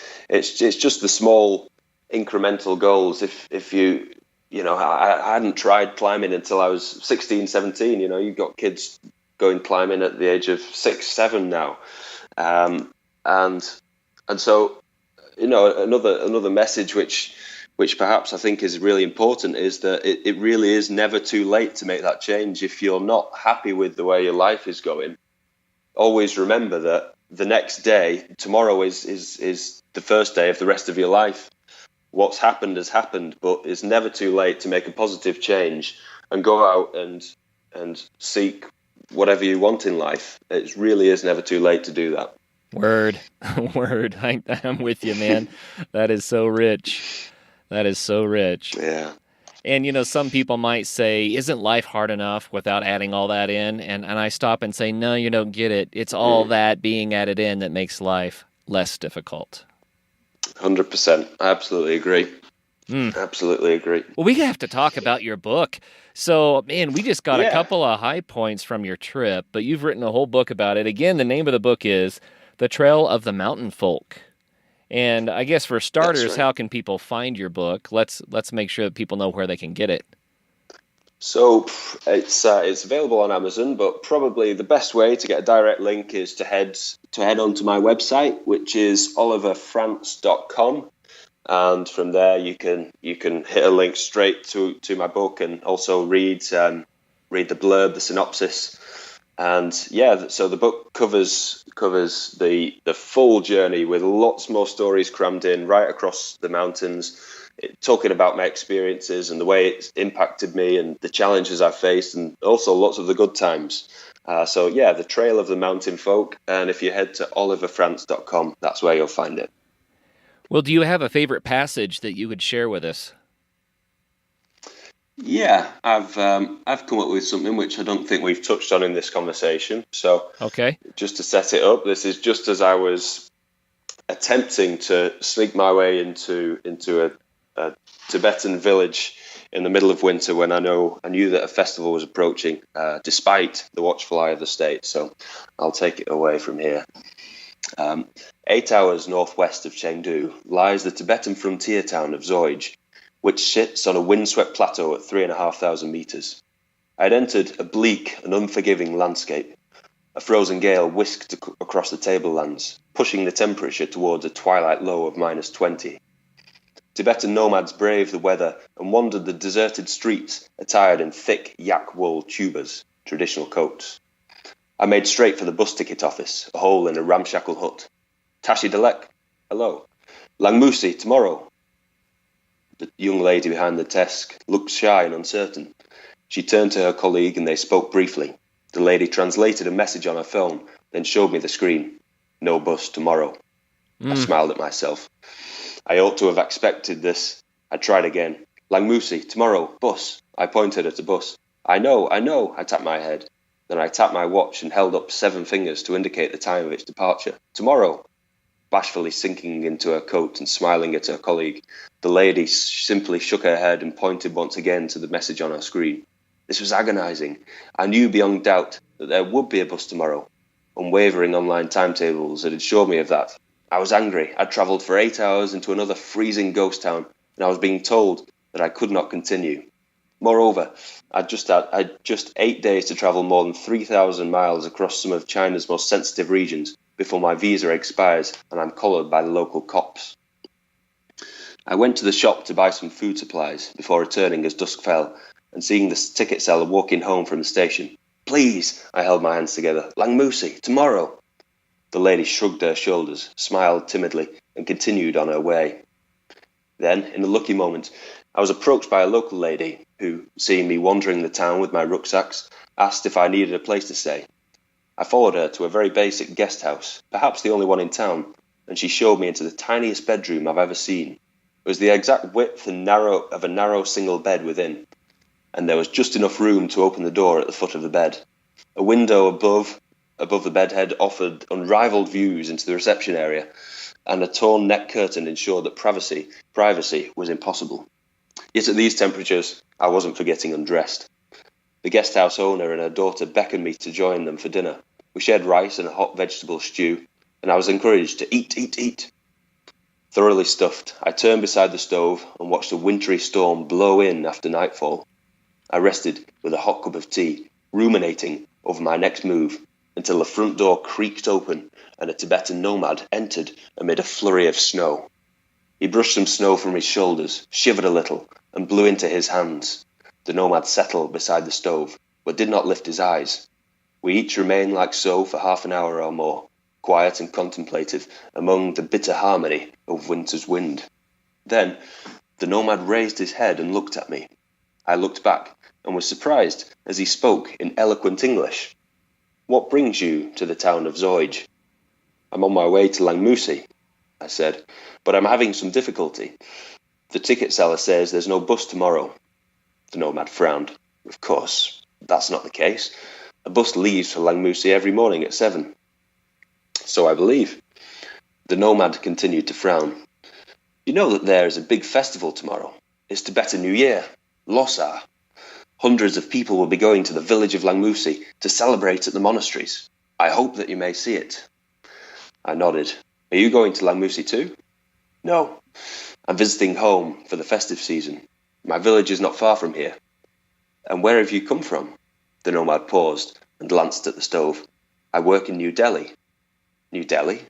just the small incremental goals. If you I hadn't tried climbing until I was 16, 17. You've got kids going climbing at the age of 6, 7 now, and so another message which perhaps I think is really important is that it really is never too late to make that change. If you're not happy with the way your life is going, always remember that the next day, tomorrow is the first day of the rest of your life. What's happened has happened, but it's never too late to make a positive change and go out and seek whatever you want in life. It really is never too late to do that. Word. I'm with you, man. That is so rich. Yeah. And, some people might say, isn't life hard enough without adding all that in? And I stop and say, no, you don't get it. It's all that being added in that makes life less difficult. 100%. I absolutely agree. Absolutely agree. Well, we have to talk about your book. So, man, we just got a couple of high points from your trip, but you've written a whole book about it. Again, the name of the book is The Trail of the Mountain Folk. And I guess for starters, how can people find your book? Let's make sure that people know where they can get it. So it's available on Amazon, but probably the best way to get a direct link is to head onto my website, which is oliverfrance.com, and from there you can hit a link straight to my book, and also read the blurb, the synopsis. And so the book covers the full journey with lots more stories crammed in right across the mountains, talking about my experiences and the way it's impacted me and the challenges I've faced, and also lots of the good times. The Trail of the Mountain Folk. And if you head to oliverfrance.com, that's where you'll find it. Well, do you have a favorite passage that you would share with us? Yeah, I've come up with something which I don't think we've touched on in this conversation. So, just to set it up, this is just as I was attempting to sneak my way into a Tibetan village in the middle of winter, when I knew that a festival was approaching, despite the watchful eye of the state. So, I'll take it away from here. 8 hours northwest of Chengdu lies the Tibetan frontier town of Zorich, which sits on a windswept plateau at 3,500 metres. I had entered a bleak and unforgiving landscape. A frozen gale whisked across the tablelands, pushing the temperature towards a twilight low of -20. Tibetan nomads braved the weather and wandered the deserted streets attired in thick yak wool tubas, traditional coats. I made straight for the bus ticket office, a hole in a ramshackle hut. Tashi Delek, hello. Langmusi, tomorrow. The young lady behind the desk looked shy and uncertain. She turned to her colleague and they spoke briefly. The lady translated a message on her phone, then showed me the screen. No bus tomorrow. I smiled at myself. I ought to have expected this. I tried again. Langmusi, tomorrow, bus. I pointed at a bus. I know, I tapped my head. Then I tapped my watch and held up 7 fingers to indicate the time of its departure. Tomorrow. Bashfully sinking into her coat and smiling at her colleague, the lady simply shook her head and pointed once again to the message on her screen. This was agonizing. I knew beyond doubt that there would be a bus tomorrow. Unwavering online timetables had assured me of that. I was angry. I'd travelled for 8 hours into another freezing ghost town, and I was being told that I could not continue. Moreover, I'd just 8 days to travel more than 3,000 miles across some of China's most sensitive regions before my visa expires and I'm collared by the local cops. I went to the shop to buy some food supplies before returning as dusk fell and seeing the ticket seller walking home from the station. Please, I held my hands together. Langmusi, tomorrow. The lady shrugged her shoulders, smiled timidly, and continued on her way. Then, in a lucky moment, I was approached by a local lady who, seeing me wandering the town with my rucksacks, asked if I needed a place to stay. I followed her to a very basic guest house, perhaps the only one in town, and she showed me into the tiniest bedroom I've ever seen. It was the exact width and of a narrow single bed within, and there was just enough room to open the door at the foot of the bed. A window above the bedhead offered unrivaled views into the reception area, and a torn net curtain ensured that privacy was impossible. Yet at these temperatures, I wasn't for getting undressed. The guest house owner and her daughter beckoned me to join them for dinner. We shared rice and a hot vegetable stew, and I was encouraged to eat. Thoroughly stuffed, I turned beside the stove and watched a wintry storm blow in after nightfall. I rested with a hot cup of tea, ruminating over my next move, until the front door creaked open and a Tibetan nomad entered amid a flurry of snow. He brushed some snow from his shoulders, shivered a little, and blew into his hands. The nomad settled beside the stove, but did not lift his eyes. We each remained like so for half an hour or more, quiet and contemplative among the bitter harmony of winter's wind. Then the nomad raised his head and looked at me. I looked back and was surprised as he spoke in eloquent English. What brings you to the town of Zorich? I'm on my way to Langmusi, I said, but I'm having some difficulty. The ticket seller says there's no bus tomorrow. The nomad frowned. Of course, that's not the case. A bus leaves for Langmusi every morning at 7. So I believe. The nomad continued to frown. You know that there is a big festival tomorrow. It's Tibetan New Year, Losar. Hundreds of people will be going to the village of Langmusi to celebrate at the monasteries. I hope that you may see it. I nodded. Are you going to Langmusi too? No. I'm visiting home for the festive season. My village is not far from here. And where have you come from? The nomad paused and glanced at the stove. I work in New Delhi. New Delhi?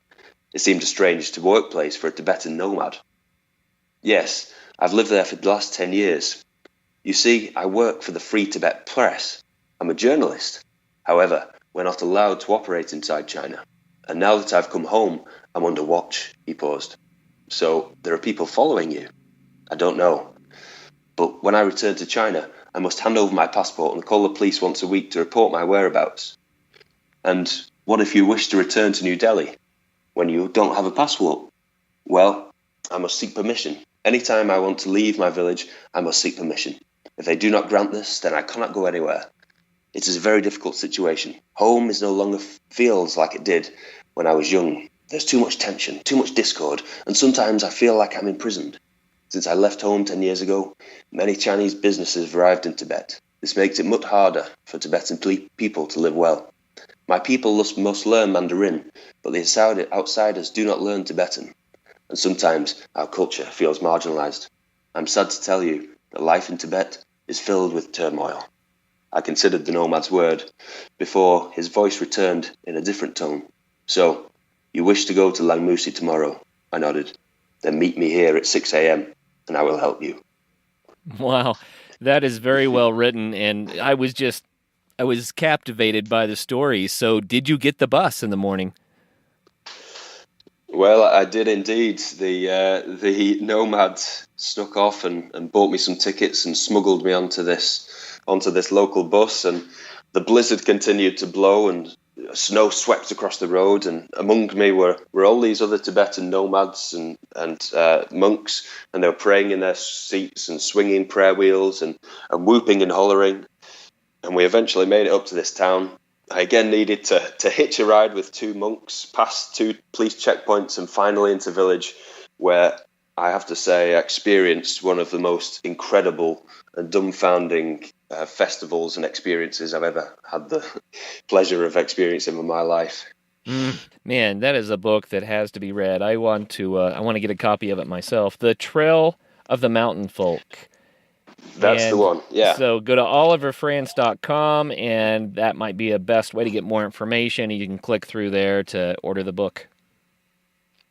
It seemed a strange workplace for a Tibetan nomad. Yes, I've lived there for the last 10 years. You see, I work for the Free Tibet Press. I'm a journalist. However, we're not allowed to operate inside China. And now that I've come home, I'm under watch, he paused. So there are people following you? I don't know. But when I return to China, I must hand over my passport and call the police once a week to report my whereabouts. And what if you wish to return to New Delhi when you don't have a passport? Well, I must seek permission. Anytime I want to leave my village, I must seek permission. If they do not grant this, then I cannot go anywhere. It is a very difficult situation. Home is no longer feels like it did when I was young. There's too much tension, too much discord, and sometimes I feel like I'm imprisoned. Since I left home 10 years ago, many Chinese businesses have arrived in Tibet. This makes it much harder for Tibetan people to live well. My people must learn Mandarin, but the outsiders do not learn Tibetan, and sometimes our culture feels marginalized. I'm sad to tell you that life in Tibet is filled with turmoil. I considered the nomad's word before his voice returned in a different tone. So, you wish to go to Langmusi tomorrow? I nodded. Then meet me here at 6 a.m. and I will help you. Wow, that is very well written, and I was captivated by the story. So did you get the bus in the morning? Well, I did indeed. The nomad snuck off and bought me some tickets and smuggled me onto this local bus, and the blizzard continued to blow and snow swept across the road, and among me were all these other Tibetan nomads and monks, and they were praying in their seats and swinging prayer wheels and whooping and hollering. And we eventually made it up to this town. I again needed to hitch a ride with two monks, past two police checkpoints, and finally into village, where I have to say I experienced one of the most incredible and dumbfounding festivals and experiences I've ever had the pleasure of experiencing in my life. Man, that is a book that has to be read. I want to get a copy of it myself. The Trail of the Mountain Folk. That's the one, yeah. So go to oliverfrance.com, and that might be a best way to get more information. You can click through there to order the book.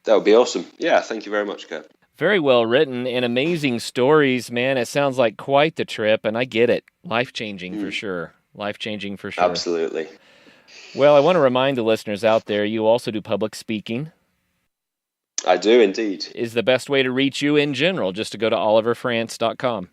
That would be awesome. Yeah, thank you very much, Kurt. Very well written and amazing stories, man. It sounds like quite the trip, and I get it. Life-changing for sure. Life-changing for sure. Absolutely. Well, I want to remind the listeners out there, you also do public speaking. I do indeed. Is the best way to reach you in general, just to go to oliverfrance.com?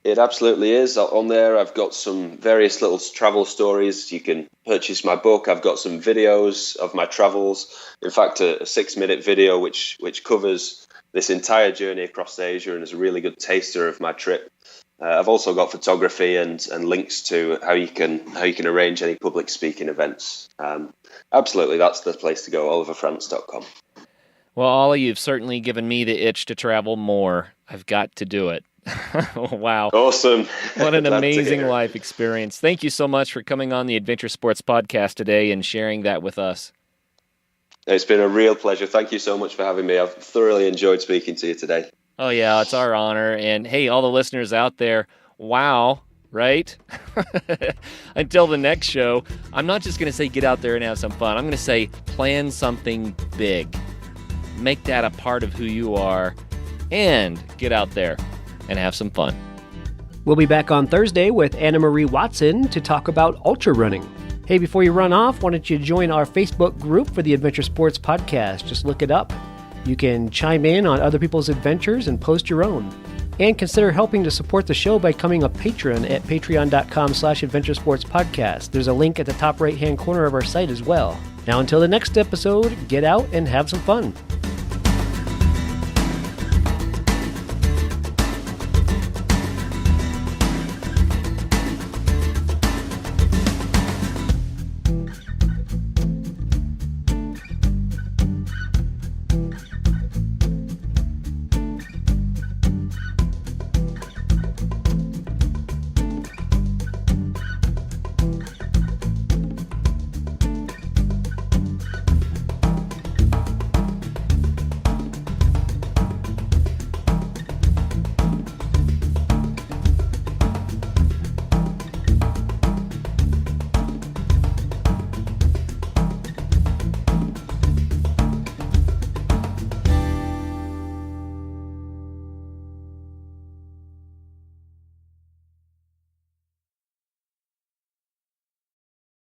It absolutely is. On there, I've got some various little travel stories. You can purchase my book. I've got some videos of my travels. In fact, a 6-minute video which covers this entire journey across Asia and is a really good taster of my trip. I've also got photography and links to how you can arrange any public speaking events. Absolutely, that's the place to go, oliverfrance.com. Well, Ollie, you've certainly given me the itch to travel more. I've got to do it. Wow. Awesome. What an amazing life experience. Thank you so much for coming on the Adventure Sports Podcast today and sharing that with us. It's been a real pleasure. Thank you so much for having me. I've thoroughly enjoyed speaking to you today. Oh, yeah, it's our honor. And hey, all the listeners out there, wow, right? Until the next show, I'm not just going to say get out there and have some fun. I'm going to say plan something big. Make that a part of who you are and get out there and have some fun. We'll be back on Thursday with Anna Marie Watson to talk about ultra running. Hey, before you run off, why don't you join our Facebook group for the Adventure Sports Podcast? Just look it up. You can chime in on other people's adventures and post your own. And consider helping to support the show by becoming a patron at patreon.com/adventuresportspodcast. There's a link at the top right-hand corner of our site as well. Now, until the next episode, get out and have some fun.